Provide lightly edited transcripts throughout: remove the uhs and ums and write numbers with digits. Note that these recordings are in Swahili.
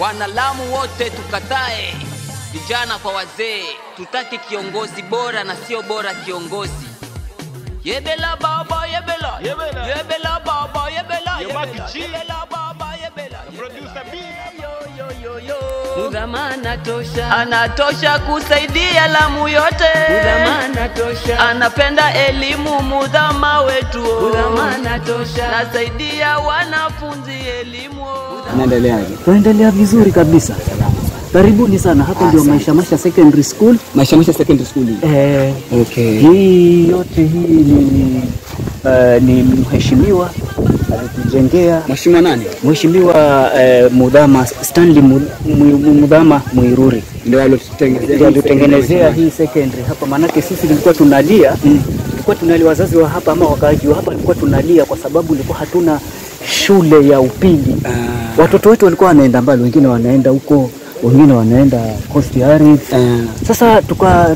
Wanalamu wote tukatae, vijana kwa wazee, tutake kiongozi bora na sio bora kiongozi. Yebela baba yebela, yebela baba yebela, yebela baba yebela. Producer B. Mudhama anatosha kusaidia Lamu yote. Mudhama anatosha, anapenda elimu Mudhama wetu. Mudhama anatosha, nasaidia wanafunzi elimu. Unaendeleaje? Tunaendelea vizuri kabisa. Karibuni sana. Hapa ndio Maisha Secondary School. Maisha Secondary School. Okay. Hii yote ni mheshimiwa alitujengea. Mheshimiwa nani? Mheshimiwa Mudhama Stanley Mudhama Muiruri. Ndio alitengenezea hii secondary hapa, manake sisi tulikuwa tunalia. Tulikuwa tunalia, wazazi wa hapa ama wakaaji wa hapa tulikuwa tunalia kwa sababu tulikuwa hatuna shule ya upili. Watoto wetu walikuwa wanaenda mbali, wengine wanaenda huko, wengine wanaenda Coast Area. Sasa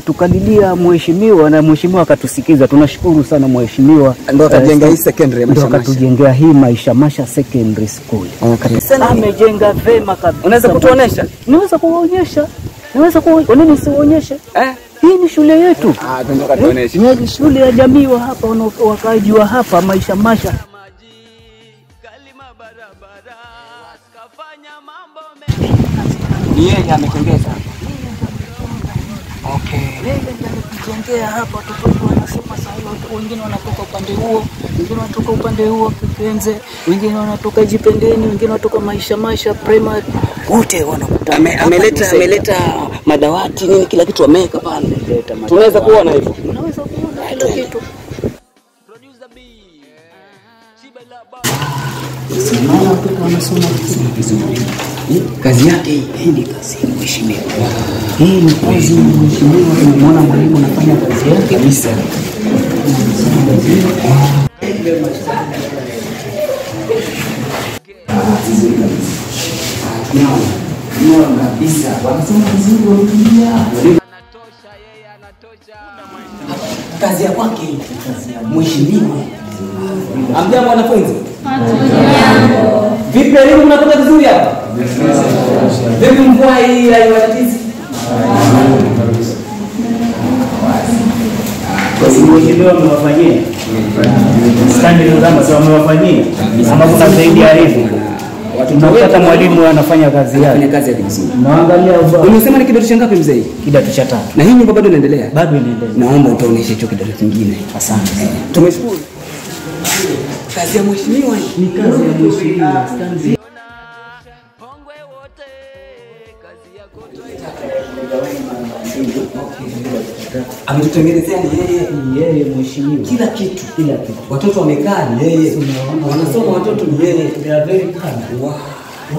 tukalilia mheshimiwa na mheshimiwa akatusikiza. Tunashukuru sana mheshimiwa. Ndio akajenga hii secondary Maisha. Ndio akatujengea hii Maisha Secondary School. Amejenga vema kabisa. Unaweza kutuonesha? Naweza kuwaonyesha. Kwa nini siwaonyeshe? Hii ni shule yetu. Tunataka tuoneshe. Ni shule ya jamii wa hapa, wakaaji wa hapa Maisha. Ni yeye ametengeza. Okay. Yeye ndiye ametujengea hapa, watoto wanasoma sasa, wengine wanatoka upande huo, wengine wanatoka upande huo Kipenze, wengine wanatoka Jipendeni, wengine wanatoka Maisha Primary. Wote wanakutana. Ameleta madawati nini kila kitu ameweka pale. Tunaweza kuona hivyo. Unaweza kuona kila kitu. Producer B. Simama watoto wanasoma vizuri. Kazi yake hii ni kazi ya mheshimiwa. Hii ni kazi ya mheshimiwa. Tunamwona mwalimu anafanya kazi yake kabisa. Ndio kabisa. Wanasema vizuri wanalia. Anatosha, yeye anatosha. Kazi ya kwake, kazi ya mheshimiwa. Amjambo wanafunzi? Hamjambo. Vipi elimu mnapata vizuri hapa? Vipi mvua hii haiwatatizi? Kwa sababu mheshimiwa amewafanyia. Standard Mudhama sio amewafanyia. Ama kuna zaidi ya hivyo. Tunapata mwalimu anafanya kazi yake. Anafanya kazi yake vizuri. Naangalia ubao. Unasema ni kidato cha ngapi mzee? Kidato cha 3. Na hii nyumba bado inaendelea? Bado inaendelea. Naomba utaoneshe hicho kidato kingine. Asante. Tumeshukuru. Kazi ya mheshimiwa ni kazi ya mheshimiwa. Pongwe wote, kazi yako ametutengenezea ni yeye mheshimiwa. Kila kitu. Watoto wamekaa ni yeye. Wanasoma watoto ni yeye. They are very kind. Wow.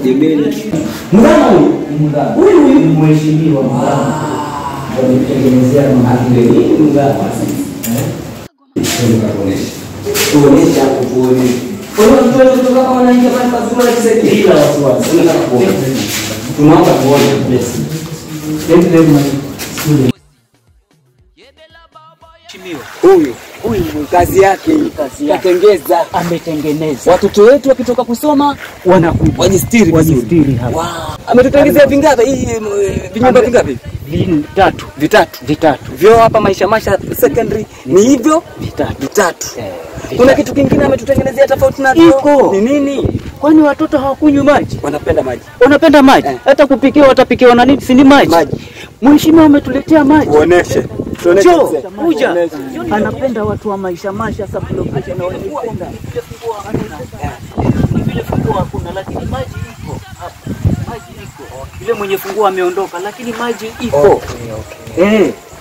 Jemeni. Mudhama huyu ni mheshimiwa. Ametutengenezea Mudhama. Tuonesha kuone. Kwa mtoto kutoka kwa wanaingia pale pazuri na kisaidia bila wasiwasi. Tunataka kuona. Tunaomba kuona. Huyu kazi yake katengeza, ametengeneza. Watoto wetu wakitoka kusoma wanakuja wajistiri hapa. Wow. Ametutengenezea vingapi hii vinyumba vingapi? Vitatu. Vyo hapa Maisha Secondary ni hivyo vitatu. Kuna kitu kingine ametutengenezea tofauti na iko. Ni nini? Kwani watoto hawakunywi maji? Wanapenda maji. Hata kupikia watapikiwa na nini? Si ni maji. Mheshimiwa ametuletea maji. Uoneshe. Kuja. Anapenda watu wa Maisha sublocation na wanaipenda. Vile funguo hakuna lakini maji iko hapa. Maji iko. Yule mwenye funguo ameondoka lakini maji iko.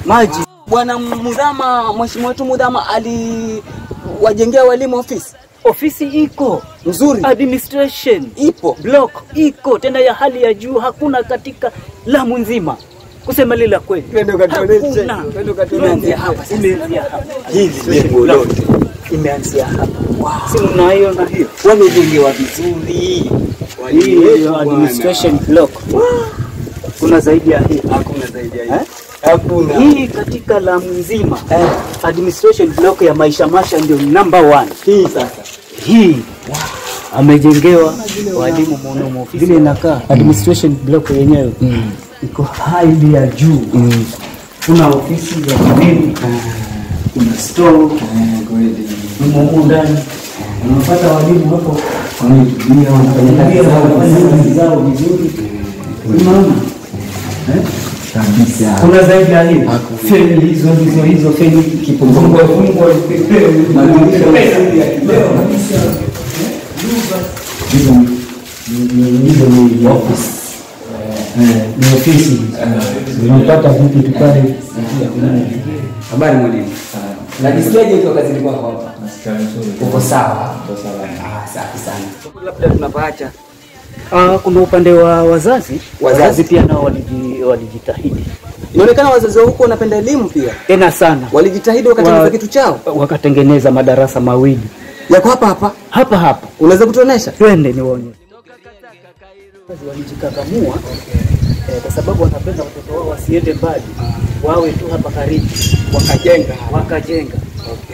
Maji. Bwana Mudhama, mheshimiwa wetu Mudhama aliwajengea walimu ofisi iko nzuri, administration ipo, block iko tena ya hali ya juu, hakuna katika Lamu nzima. Kusema lila kweli. Twende katuoneshe hapa. Imeanzia hapa. Hizi jengo lote imeanzia hapa. Wow. Si mnaiona hiyo? Wamejengewa vizuri. Hii administration block. Kuna zaidi ya hii? Hakuna zaidi ya hii. Hakuna. Hii katika Lamu nzima. Administration block ya Maisha ndio number 1. Hii sasa. Hii. amejengewa walimu mmoja ofisi vile inakaa administration block yenyewe iko hali ya juu. Kuna ofisi za walimu, kuna store humo ndani. Unapata walimu hapo wanatumia wanafanya kazi zao vizuri. Unaona? Kabisa. Kuna zaidi ya hiyo. Feni hizo feni kipunguzwa hizo ni office. Ni ofisi. Unapata vipi tukale. Habari mwalimu. Najisikiaje hiyo kazi ilikuwa hapa? Uko sawa? Safi sana. Labda tunapaacha. Kuna upande wa wazazi pia nao walijitahidi. Inaonekana wazazi huko wanapenda elimu pia. Tena sana. Walijitahidi wakatengeneza kitu chao. Wakatengeneza madarasa mawili. Yako hapa. Unaweza kutuonesha? Twende niwaone. Walijikakamua kwa sababu wanapenda watoto wao wasiende mbali. Wawe tu hapa karibu. Wakajenga.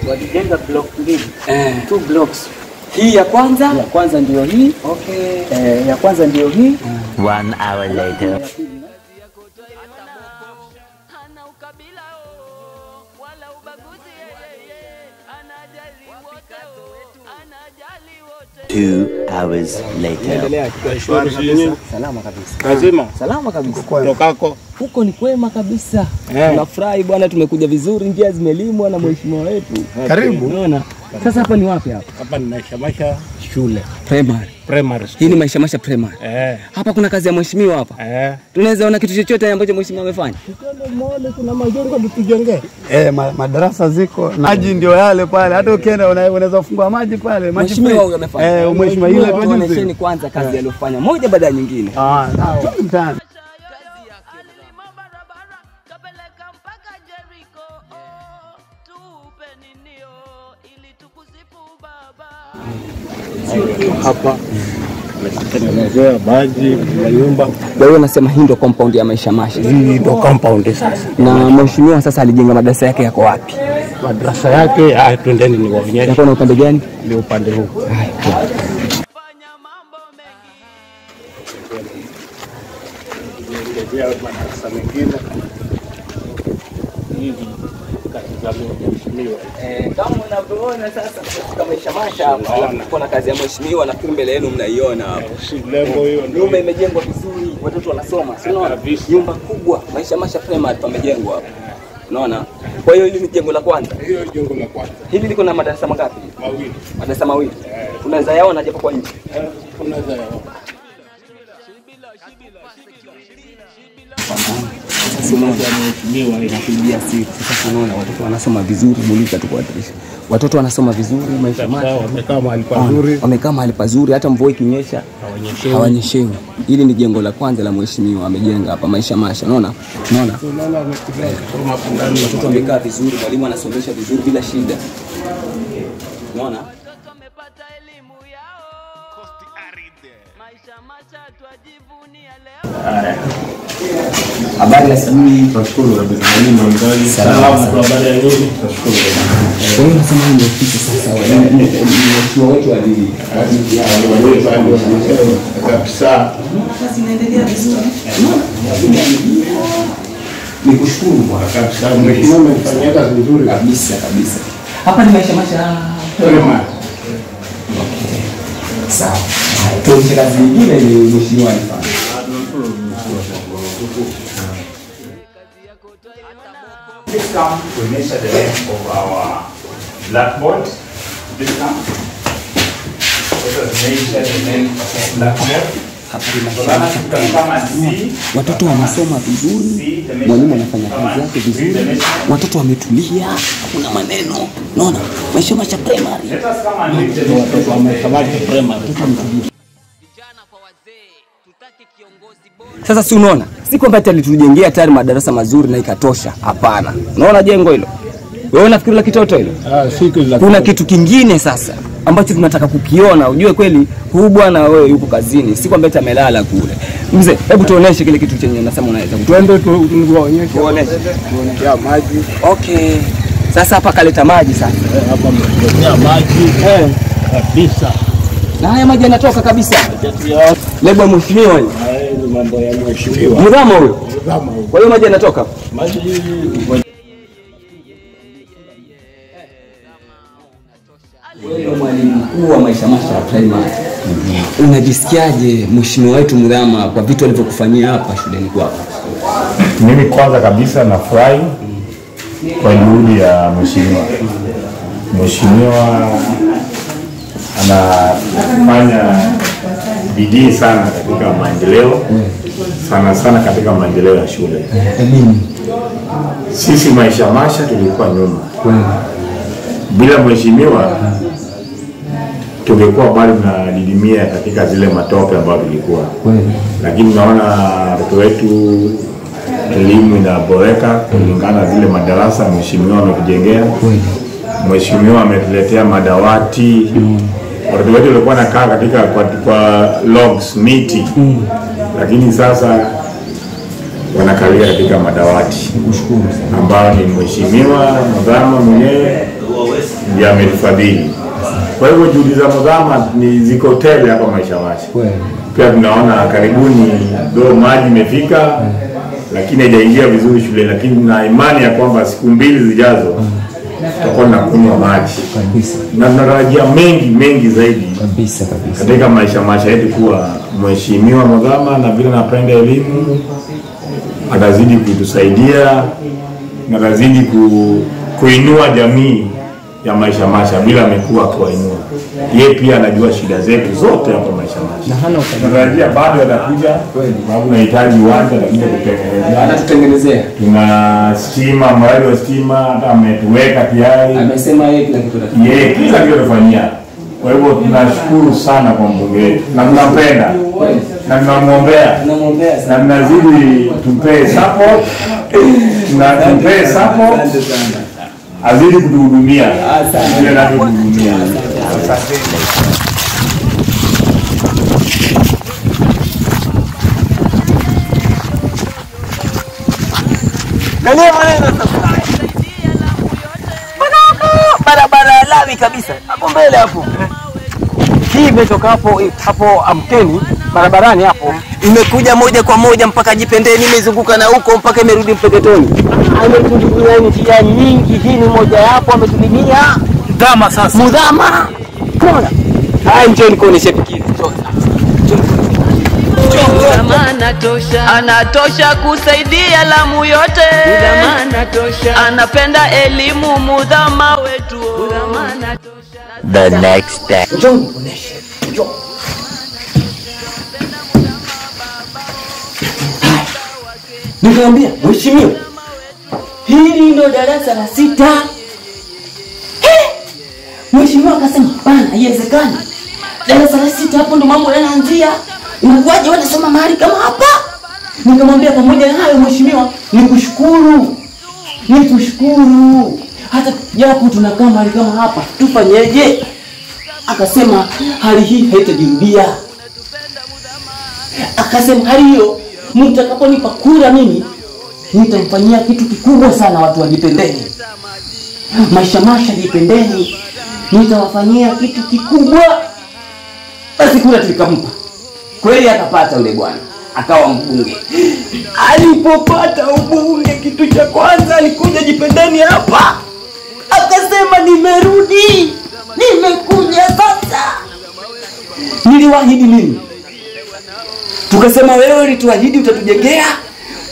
Walijenga block mbili. 2 blocks. Hii ya kwanza ndio hii. Ya kwanza ndio hii. 1 hour later. Hana ukabila wala ubaguzi, anajali wote, anajali wote. 2 hours later. Salama kabisa. Salama kabisa. Tokako huko ni kwema kabisa. Tunafurahi bwana, tumekuja vizuri, njia zimelimwa na mheshimiwa wetu. Karibu. Unaona? Sasa hapa ni wapi hapa? Hapa ni Maisha shule. Primary. Hii ni Maisha primary. Hapa kuna kazi ya mheshimiwa hapa. Tunaweza ona kitu chochote ambacho mheshimiwa amefanya. Kuna majengo tujenge. Madarasa ziko. Maji ndio yale pale. Hata ukienda unaweza kufungua maji pale. Mheshimiwa huyo amefanya. Mheshimiwa yule tuonyesheni kwanza kazi aliyofanya moja baada ya nyingine. Sawa. Hapa tunatengenezea maji kwa nyumba. Wewe unasema hii ndio compound ya Maisha Masha. Hii ndio compound sasa. Na mheshimiwa sasa alijenga madarasa yake yako wapi? Madarasa yake twendeni niwaonyeshe. Yako na upande gani? Ni upande huu. Fanya mambo mengi. Ndio madarasa mengine. Kama unavyoona sasa katika Maisha Masha hapa kuna kazi ya mheshimiwa na mbele yenu mnaiona hapo. Nyumba imejengwa vizuri, watoto wanasoma. Unaona? Nyumba kubwa, Maisha Masha primary pamejengwa hapo. Unaona? Kwa hiyo hili ni jengo la kwanza. Hiyo jengo la kwanza. Hili liko na madarasa mangapi? Mawili. Madarasa mawili. Tunaweza yaona japo kwa nje. Tunaweza yaona. Inapigia siku. Sasa unaona watoto wanasoma vizuri, mulika tu kwa dirisha. Watoto wanasoma vizuri, Maisha Masha. Wamekaa mahali pazuri, hata mvua ikinyesha hawanyeshewi. Hili ni jengo la kwanza la mheshimiwa amejenga hapa Maisha Masha. Unaona? Watoto wamekaa vizuri, mwalimu anasomesha vizuri bila shida. Unaona? Wamepata elimu yao. Maisha Masha twajivunia leo. Habari ya asubuhi. Tunashukuru kabisa. Salama kwa habari ya nyinyi. Tunashukuru. Kwa hiyo nasema ndio ofisi sasa mheshimiwa wetu kabisa. Kazi inaendelea vizuri. Nikushukuru bwana kabisa. Mheshimiwa amefanya kazi nzuri kabisa. Hapa ni Maisha Masha primary. Sawa. Kwa kazi nyingine ni mheshimiwa alifanya. Please come to measure the length of our blackboard. Please come. Let us measure the length of blackboard. Watoto wanasoma vizuri, mwalimu anafanya kazi yake vizuri, watoto wametulia, hakuna maneno. Unaona? Maisha Masha primary. Let us come and read the watoto wamekamata primary. Vijana kwa wazee, tutaki kiongozi bora. Sasa si unaona? Si kwamba alitujengea tayari madarasa mazuri na ikatosha. Hapana. Unaona jengo hilo? Wewe unafikiri la kitoto hilo? Kuna kitu kingine sasa ambacho tunataka kukiona. Ujue kweli huyu bwana wewe yuko kazini. Si kwamba amelala kule. Mzee, hebu tuoneshe kile kitu chenye nasema unaweza. Twende tuonyeshe. Tuoneshe. Ya maji. Okay. Sasa hapa kaleta maji sasa. Hapa mmetumia maji kabisa. Na haya maji yanatoka kabisa. Lebo mheshimiwa hiyo. Mambo ya mheshimiwa. Mdhama huyo. Kwa hiyo maji yanatoka. Maji Wewe mwalimu mkuu wa Maisha Masha Primary. Unajisikiaje mheshimiwa wetu Mdhama kwa vitu alivyokufanyia hapa shuleni kwako? Mimi kwanza kabisa nafurahi kwa juhudi ya mheshimiwa. Mheshimiwa anafanya bidii sana katika maendeleo, sana katika maendeleo ya shule. Sisi Maisha Masha tulikuwa nyuma. Bila mheshimiwa tungekuwa bado tunadidimia katika zile matope ambayo tulikuwa. Lakini naona watoto wetu elimu inaboreka kulingana na zile madarasa mheshimiwa ametujengea. Mheshimiwa ametuletea madawati. Watoto wetu walikuwa nakaa katika kwa logs miti. Lakini sasa wanakalia katika madawati. Ambao ni mheshimiwa Mdhama mwenyewe ndiye ametufadhili. Kwa hivyo juhudi za Mdhama ni ziko tele hapa Maisha Masha. Pia tunaona karibuni ndio maji imefika, lakini haijaingia vizuri shule, lakini na imani ya kwamba siku 2 zijazo tutakuwa tunakunywa maji kabisa. Na tunatarajia mengi zaidi kabisa katika Maisha Masha yetu, kuwa mheshimiwa Mdhama na vile napenda elimu atazidi kutusaidia na atazidi kuinua jamii ya Maisha Masha bila amekuwa kuinua. Yeye pia anajua shida zetu zote hapa Maisha Masha. Na hana utarajia bado atakuja, sababu tunahitaji uwanja atakuja kutengeneza. Anatutengenezea. Tuna stima, mradi wa stima hata ametuweka tayari. Amesema yeye kila kitu atafanya. Yeye kila kitu atafanyia. Kwa hivyo tunashukuru sana kwa mbunge wetu. Na tunampenda. Na tunamuombea. Na tunazidi tumpe support. Na tumpe support. Azidi kutuhudumia. Asante. Na kutuhudumia. Asante. Nani maneno sasa? Barabara lami kabisa. Hapo mbele hapo. Hii imetoka hapo Amkeni barabarani hapo. Imekuja moja kwa moja mpaka Jipendeni, imezunguka na huko mpaka imerudi Mpeketoni. Ametulimia njia nyingi, hii ni moja yapo ametulimia. Mdhama sasa. Mdhama. Unaona? Hai njoo kuonesha fikiri. Mdhama anatosha kusaidia Lamu yote. Mdhama anatosha, anapenda elimu Mdhama wetu. Mdhama anatosha. The next day. Njoo kuonesha. Njoo. Nikamwambia, mheshimiwa, hili ndio darasa la 6. Mheshimiwa akasema, bana, haiwezekani. Darasa la 6 hapo ndo mambo yanaanzia. Unakuaje wanasoma mahali kama hapa? Nikamwambia, pamoja na hayo mheshimiwa, nikushukuru. Hata japo tunakaa mahali kama hapa, tufanyeje? Akasema, hali hii haitajirudia. Akasema, hali hiyo mtakaponipa kura mimi nitamfanyia kitu kikubwa sana watu wa Jipendeni. Maisha Masha Jipendeni nitawafanyia kitu kikubwa. Basi kura tulikampa. Kweli akapata yule bwana, akawa mbunge. Alipopata ubunge, kitu cha kwanza alikuja Jipendeni hapa. Akasema, nimerudi. Nimekuja sasa. Niliwaahidi nini? Tukasema, wewe ulituahidi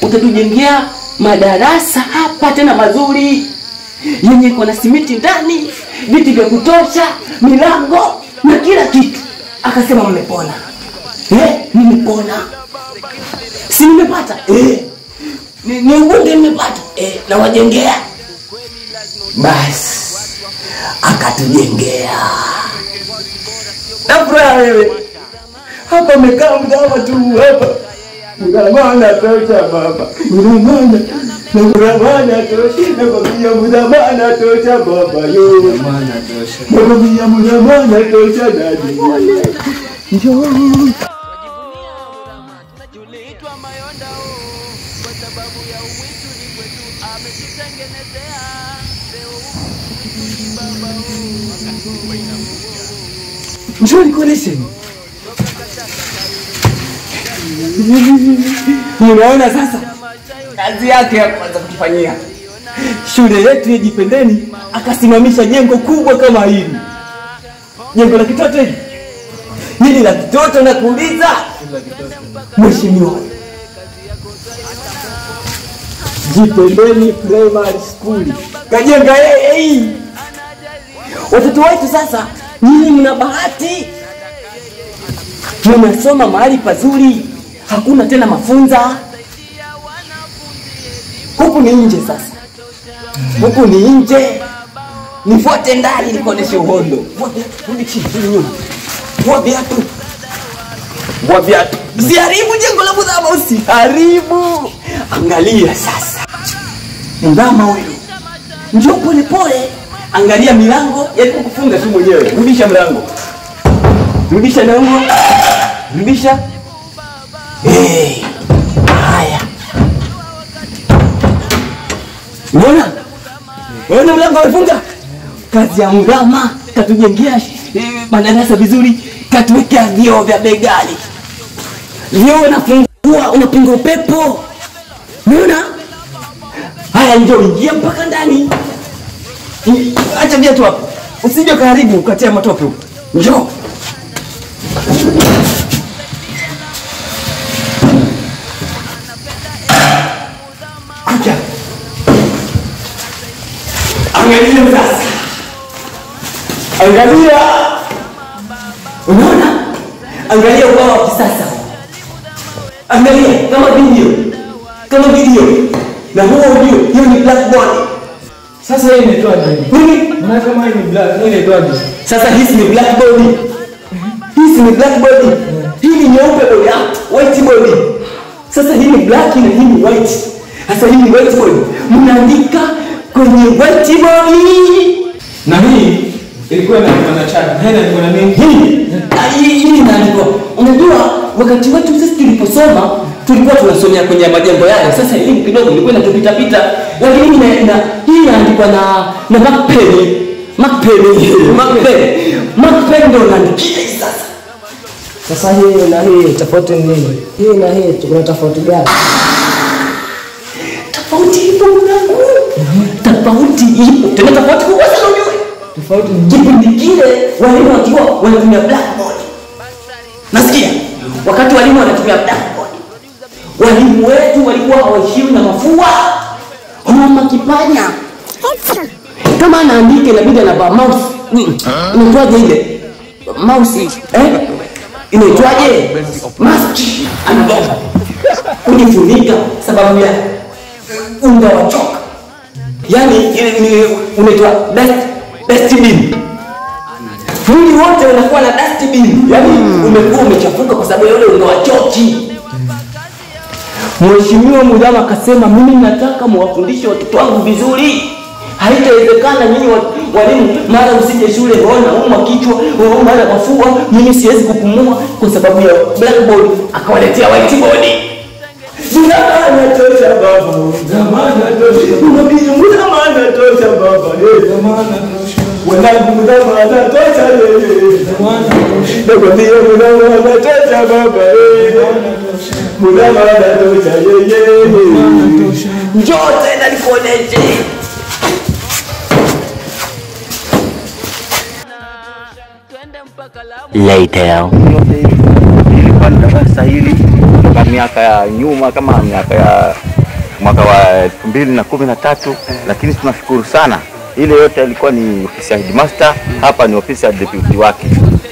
utatujengea madarasa hapa tena mazuri, yenye kuna simiti ndani, viti vya kutosha, milango na kila kitu. Akasema, mmepona. Nimepona. Si nimepata? Ni ubunge nimepata. Na wajengea. Basi akatujengea. Nafurahi wewe. Hapa mekaa Mdhama tu hapa. Mdhama tosha baba. Mdhama tosha. Mdhama tosha baba yo. Mdhama tosha dadi. Njoo. Tuliitwa Mayonda kwa sababu ya uwitu ni kwetu ametutengenezea leo baba. Njoo nikuoneshe. Unaona sasa kazi yake ya kwanza kutufanyia. Shule yetu ya Jipendeni akasimamisha jengo kubwa kama hili. Jengo la kitoto hili. Hili la kitoto na kuuliza. Mheshimiwa. Jipendeni Primary School. Kajenga yeye. Watoto wetu sasa nyinyi mna bahati. Mnasoma mahali pazuri. Hakuna tena mafunza. Huku ni nje sasa. Huku ni nje. Nifuate ndani nikuoneshe uhondo. Rudi chini, rudi nyuma. Vua viatu. Vua viatu. Usiharibu jengo la Mudhama, usiharibu. Angalia sasa. Mudhama huyu. Njoo pole pole. Angalia milango, jaribu kufunga tu mwenyewe. Rudisha mlango. Rudisha mlango. Rudisha. Haya. Unaona? Unaona mlango umefunga? Kazi ya Mudhama katujengea madarasa vizuri, katuwekea vioo vya begani. Vioo unafungua, unapinga upepo. Unaona? Haya njoo ingia mpaka ndani. Acha viatu hapo. Usije karibu ukatia matope huko. Njoo. Acha. Angalia sasa. Angalia. Unaona? Angalia ubao wa kisasa. Angalia kama video. Kama video. Na huo ndio, hiyo ni blackboard. Sasa hii inaitwa nini? Maana kama hii ni black, hii inaitwa nini? Sasa hii ni blackboard. Hii ni blackboard. Hii ni nyeupe bodi, whiteboard. Sasa hii ni black na hii ni white. Sasa hii ni whiteboard. Mnaandika kwenye whiteboard. Na hii ilikuwa na chart. Hena ilikuwa na nini? Hii inaandikwa. Unajua wakati wetu sisi tuliposoma tulikuwa tunasomea kwenye majengo yale. Sasa elimu kidogo ilikuwa inatupita pita. Lakini hii inaandikwa na Macpen ndio anaandikia sasa. Sasa hii na hii tofauti ni nini? Hii na hii kuna tofauti gani? Tofauti ipo mwanangu. Tofauti ipo. Tena tofauti kubwa sana unajua. Tofauti kipindi kile walimu wakiwa wanatumia blackboard. Nasikia wakati walimu wanatumia blackboard. Walimu wetu walikuwa hawaheshimu na mafua. Mama kipanya. Kama anaandika inabidi anavaa mouse. Inaitwaje ile? Mouse. Inaitwaje? Mask. Anavaa. Kujifunika sababu ya unga wa choka. Yaani unaitwa dustbin. Mwili wote unakuwa na dustbin. Yaani umekuwa umechafuka kwa sababu ya ule unga wa choki. Mheshimiwa Mudhama akasema mimi nataka muwafundishe watoto wangu vizuri. Haitawezekana nyinyi walimu mara usije shule unaona umwa kichwa, mara mafua, mimi siwezi kupumua kwa sababu ya blackboard. Akawaletea whiteboard. Zamana tosha baba. Zamana tosha. Unabii Mudhama tosha baba. Zamana tosha. Wanangu Mudhama tosha yeye. Zamana tosha. Nakwambia Mudhama tosha baba. Mudhama tosha yeye. Zamana tosha. Njoo tena nikuoneshe. Later. Ilikuwa darasa hili kutoka miaka ya nyuma kama miaka ya mwaka wa 2013, lakini tunashukuru sana. Ile yote ilikuwa ni ofisi ya headmaster, hapa ni ofisi ya deputy wake.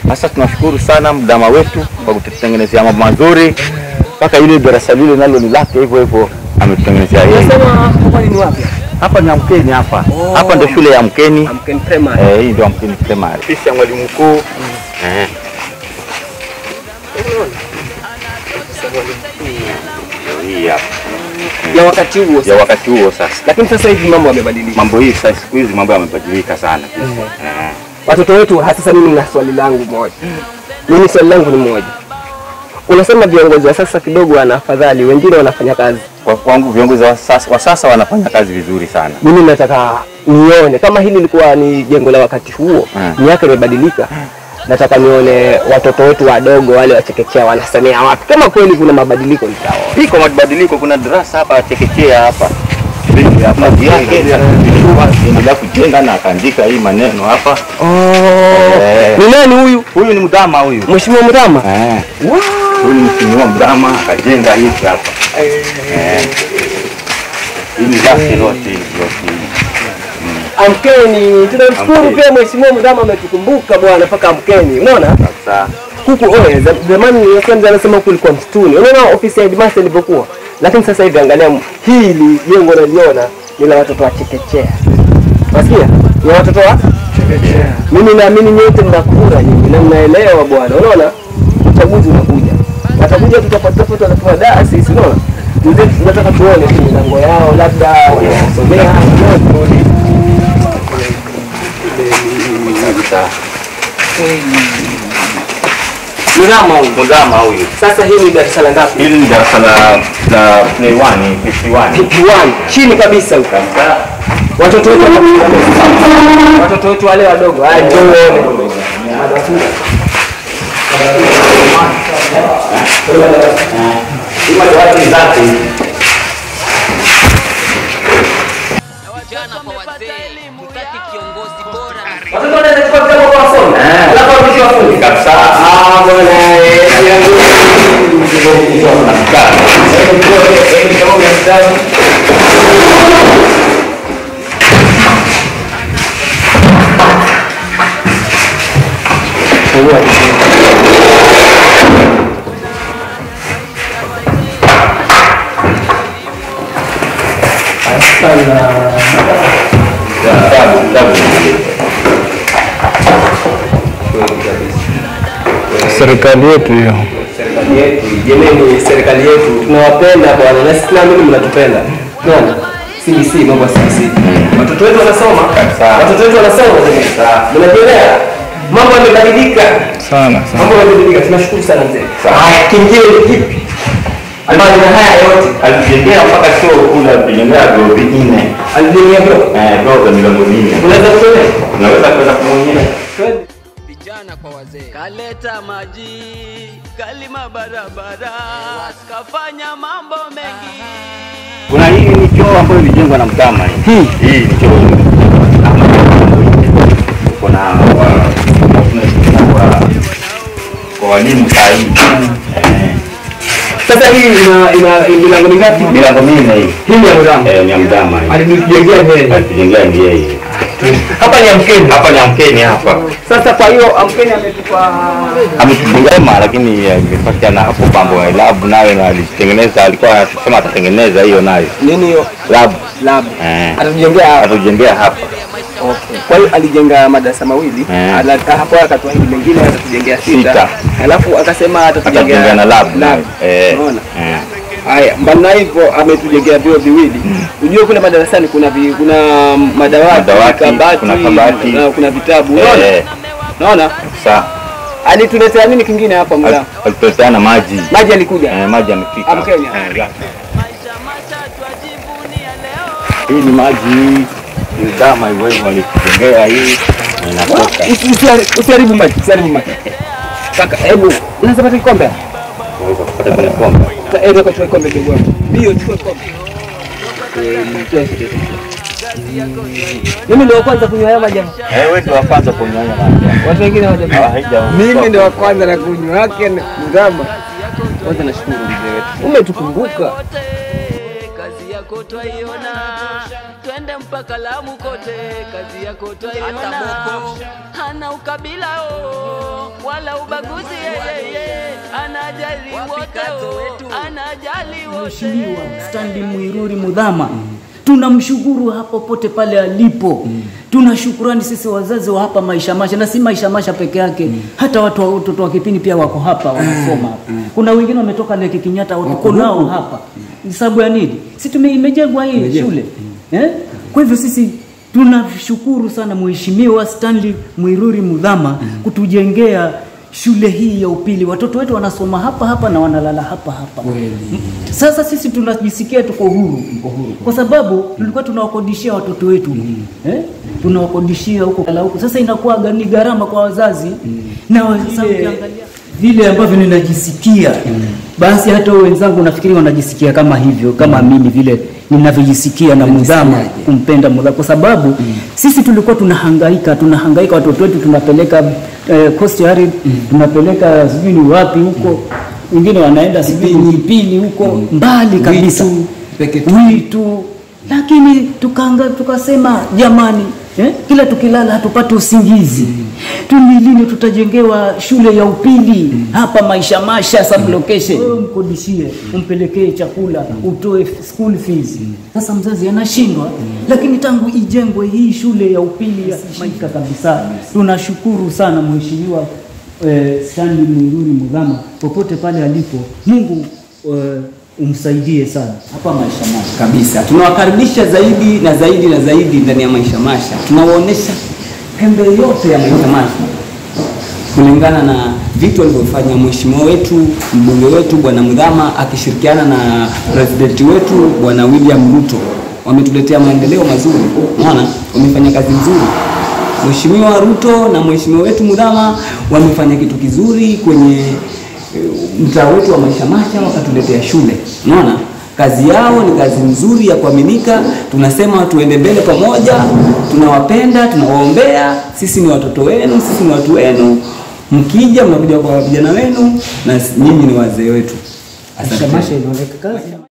Sasa tunashukuru sana Mudhama wetu kwa kututengenezea mambo mazuri. Mpaka ile darasa lile nalo ni lake hivyo hivyo ametutengenezea yeye. Unasema hapa ni wapi? Hapa ni Amkeni hapa. Hapa ndio shule ya Amkeni. Amkeni Primary. Hii ndio Amkeni Primary. Ofisi ya mwalimu mkuu. Ya wakati huo. Ya wakati huo sasa. Lakini sasa hivi mambo yamebadilika. Mambo hii sasa siku hizi mambo yamebadilika sana. Watoto wetu sasa mimi na swali langu moja. Mimi swali langu ni moja. Unasema viongozi wa sasa kidogo wana afadhali, wengine wanafanya kazi. Kwa kwangu viongozi wa sasa wanafanya kazi vizuri sana. Mimi nataka nione kama hili lilikuwa ni jengo la wakati huo, miaka imebadilika. nataka nione watoto wetu wadogo wale wa chekechea wanasomea wapi. Kama kweli kuna mabadiliko nitaona. Iko mabadiliko, kuna darasa hapa chekechea hapa. Maji yake endelea kujenga na akaandika hii maneno hapa. Ni nani huyu? Huyu ni Mdama huyu. Mheshimiwa Mdama? Huyu ni Mheshimiwa Mdama akajenga hii hapa. Hii ni darasa lote. Amkeni, tunamshukuru pia Mheshimiwa Mdama ametukumbuka bwana mpaka amkeni. Unaona? Sasa huku zamani anasema huku ilikuwa msituni. Unaona ofisi ya headmaster ilipokuwa. Lakini sasa hivi angalia hili jengo unaliona ni la watoto wa chekechea. Unasikia? Ni watoto wa chekechea. Mimi naamini nyote mnakura nyinyi na mnaelewa bwana. Unaona? Uchaguzi unakuja. Watakuja tutapata foto na kwa dasi, unaona? Ndio tunataka tuone milango yao labda wanasomea Mdama huyu. Sasa hii ni darasa la ngapi? Hili ni darasa la play 1, 51. Chini kabisa huko. Watoto wetu wale wadogo. Haya ndio uone. Vijana kwa wazee, tutaki kiongozi bora. Watoto wanaweza kuchukua kitabu kwa wasomi. Alafu wapishe wafundi. Kabisa. Serikali yetu hiyo. Serikali yetu, jameni, serikali yetu tunawapenda bwana na sisi naamini mnatupenda. Unaona? CBC mambo ya CBC. Watoto wetu wanasoma. Watoto wetu wanasoma sasa. Mnaelewa? Mambo yamebadilika. Sana. Mambo yamebadilika. Tunashukuru sana mzee. Haya, kingine ni kipi? Ambayo na haya yote alijengea mpaka sio kula alijengea gorofa 4. alijengea gorofa milango 4. Unaweza kuelewa? Unaweza kwenda kumwonyesha. Vijana kwa wazee, kaleta maji, kalima barabara, kafanya mambo mengi. Kuna hii ni choo ambayo ilijengwa na Mdama hii. Hii ni choo. Kuna kwa walimu sahihi. Sasa hii ina milango mingapi? Milango 4 hii. Hii ni ya Mdama. Ni ya Mdama. Alijengea mbele. Alijengea ndiye. Hapa ni Amkeni. Hapa ni Amkeni hapa. Sasa kwa hiyo Amkeni ametujengema lakini imepatikana hapo mambo ya lab nayo na alitengeneza, alikuwa anasema atatengeneza hiyo nayo. Nini hiyo? Lab. Atatujengea hapa. Okay. Kwa hiyo alijenga madarasa mawili, hapo akatuahidi mengine atatujengea 6. Alafu akasema atatujengea na lab. Unaona? Haya, mbali na hivyo ametujengea vyoo viwili. Unajua kule madarasani kuna madawati, kabati, kuna vitabu. Unaona? Unaona? Sawa. Alituletea nini kingine hapa Mdama? Alituletea maji. Maji alikuja? Maji amefika. Amkeni. Hii ni maji Mdama hivyo alitujengea hii na inatoka. Usiharibu maji, Kaka, hebu unaweza pata kikombe? Unaweza kupata kikombe. Hebu chukua kikombe kidogo. Ndio, chukua kikombe. Mimi ndio wa kwanza kunywa haya maji. Wewe ndio wa kwanza kunywa haya maji. Watu wengine hawajamaliza. Mimi ndio wa kwanza na kunywa yake Mdama. Kwanza nashukuru mzee wetu. Umetukumbuka. Kazi yako twaiona, twende mpaka Lamu kote. Kazi yako twaiona, hana ukabila wala ubaguzi, anajali wote, anajali wote. Mheshimiwa Stanley Mwiruri Mudhama, tunamshukuru hapo pote pale alipo. Tuna shukrani sisi wazazi wa hapa Maisha Masha, na si Maisha Masha peke yake, hata watoto wa Kipini pia wako hapa wanasoma hapa. Kuna wengine wametoka Lake Kenyatta wako nao hapa. Ni sababu ya nini? Sisi imejengwa hii shule. Kwa hivyo sisi tunashukuru sana Mheshimiwa Stanley Mwiruri Mudhama kutujengea shule hii ya upili, watoto wetu wanasoma hapa hapa na wanalala hapa hapa. Sasa sisi tunajisikia tuko huru, kwa sababu tulikuwa tunawakodishia watoto wetu tunawakodishia huko kala huko. Sasa inakuwa ni gharama kwa wazazi na sasa ukiangalia vile ambavyo ninajisikia, basi hata wenzangu nafikiri wanajisikia kama hivyo, kama mimi vile ninavyojisikia na Mudhama, kumpenda Mudhama, kwa sababu sisi tulikuwa tunahangaika watoto wetu tunapeleka Coast Area, tunapeleka sijui ni wapi huko, wengine wanaenda sijui pili huko mbali kabisa Witu, lakini tukasema jamani, kila tukilala hatupati usingizi. Lini tutajengewa shule ya upili hapa Maisha Masha sublocation? Mkodishie, umpelekee chakula, utoe school fees. Sasa mzazi anashindwa, lakini tangu ijengwe hii shule ya upili ya maisha kabisa, tunashukuru sana mheshimiwa Stanley Mwigulu Mudhama, popote pale alipo. Mungu umsaidie sana hapa Maisha Masha kabisa. Tunawakaribisha zaidi na zaidi na zaidi ndani ya Maisha Masha. Tunawaonesha pembe yote ya Maisha Masha kulingana na vitu alivyofanya mheshimiwa wetu, mbunge wetu Bwana Mudhama akishirikiana na president wetu Bwana William Ruto. Wametuletea maendeleo mazuri. Unaona, wamefanya kazi nzuri. Mheshimiwa Ruto na mheshimiwa wetu Mudhama wamefanya kitu kizuri kwenye mtaa wetu wa Maisha Masha, wakatuletea shule. Unaona, kazi yao ni kazi nzuri ya kuaminika. Tunasema tuende mbele pamoja, tunawapenda, tunawaombea. Sisi ni watoto wenu, sisi ni watu wenu. Mkija mnakuja kwa vijana wenu na nyinyi ni wazee wetu. Asante. Maisha Masha inaonekana kazi.